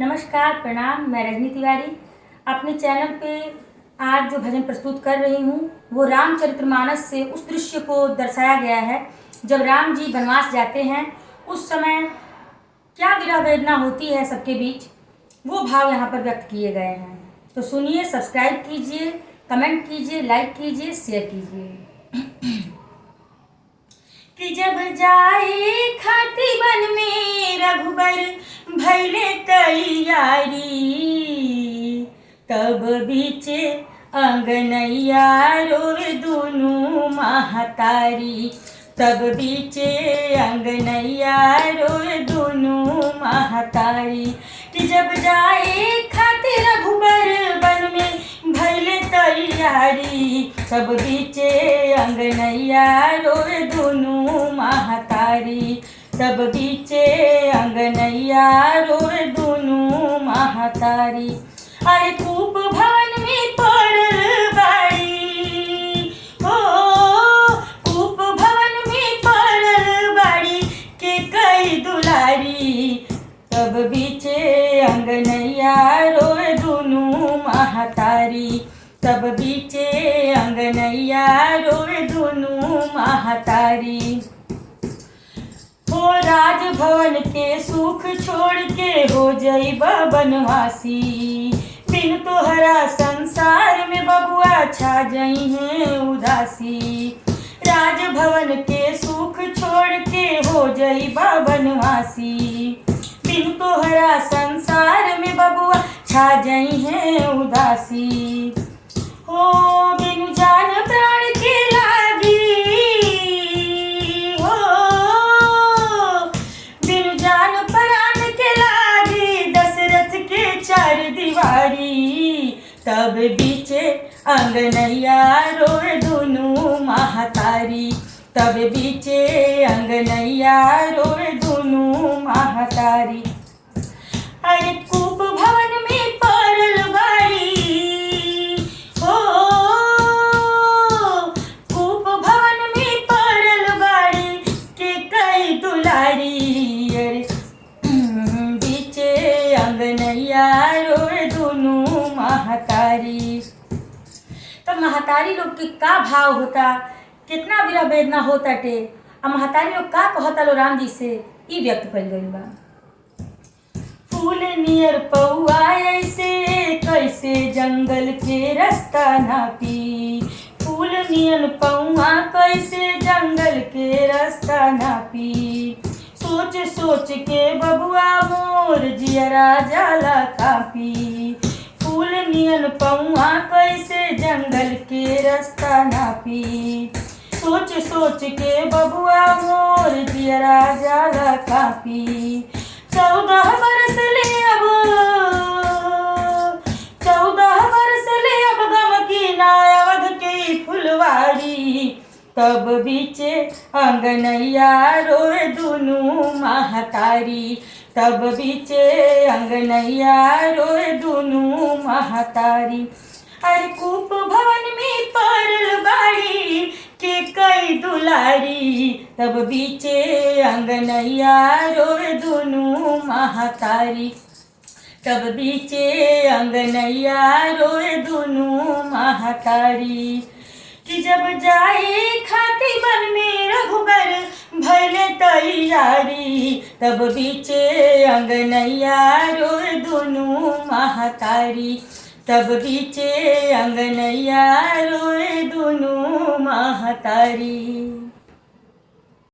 नमस्कार, प्रणाम। मैं रजनी तिवारी अपने चैनल पे आज जो भजन प्रस्तुत कर रही हूँ वो रामचरितमानस से उस दृश्य को दर्शाया गया है जब राम जी वनवास जाते हैं। उस समय क्या विरह वेदना होती है सबके बीच, वो भाव यहाँ पर व्यक्त किए गए हैं। तो सुनिए, सब्सक्राइब कीजिए, कमेंट कीजिए, लाइक कीजिए, शेयर कीजिए। कि जब जाए खाती वन में रघुबर भैले तैयारी, तब बीचे अंगनैया रोवे दुनू महतारी। तब बीचे अंगनैया रोवे दुनू महतारी। कि जब जाए खाती रघुबर वन में भैले तैयारी, तब बीचे अंगनैया रोवे दुनू महतारी। तब बीचे अंगनैया रोवे दुनू महतारी। अरे कूप भवन में पड़ल बाड़ी, हो कूप भवन में पड़ल बाड़ी के कई दुलारी। तब बीचे अंगनैया रोवे दुनू महतारी। तब बीचे अंगनैया रोवे दुनू महतारी। हो राजभवन के सुख छोड़ के हो जइबा बनवासी, बिन तोहरा संसार में बबुआ छा जई हैं उदासी। राजभवन के सुख छोड़ के हो जइबा बनवासी, बिन तोहरा संसार में बबुआ छा जई हैं उदासी। हो बिनु जान प्राण के लागी, हो बिनु जान प्राण के लागी दशरथ के चार दीवारी। तब बीचे अंगनैया रोवे दुनू महतारी। तब बीचे अंगनैया रोवे दुनू महतारी। अरे कूप भवन में पड़ल बाड़ी, हो कूप भवन में पड़ल बाड़ी के कई दुलारी। अरे बीचे अंगनैया रोवे दुनू महतारी। तब महतारी लोग के का भाव होता, कितना विरह वेदना होता टे। अब महतारी लोग का कहता लो राम जी से, ई व्यक्त कइल गइल बा। फूल नियर पौआ ऐसे कैसे जंगल के रास्ता नापी। फूल नियन पौआ कैसे जंगल के रास्ता नापी। सोच सोच के बबुआ मोर जियरा जाला कापी। फूल नियन पौआ कैसे जंगल के रास्ता नापी। सोच सोच के बबुआ मोर जियरा जाला कापी। 14 बरस ले अब 14 बरस ले अब गम की नायवध के फुलवारी। तब बीचे अंगनैया रोवे दुनू महतारी। तब बीचे अंगनैया रोवे दुनू महतारी। अरे कूप भवन में पड़ल बाड़ी के कई दुलारी। तब बीचे अंगनैया रोवे दुनू महतारी। तब बीचे अंगनैया रोवे दुनू महतारी। कि जब जाए खाती वन में रघुबर भैले तैयारी, तब बीचे अंगनैया रोवे दुनू महतारी। तब बीचे अंगनैया रोवे दुनू महतारी।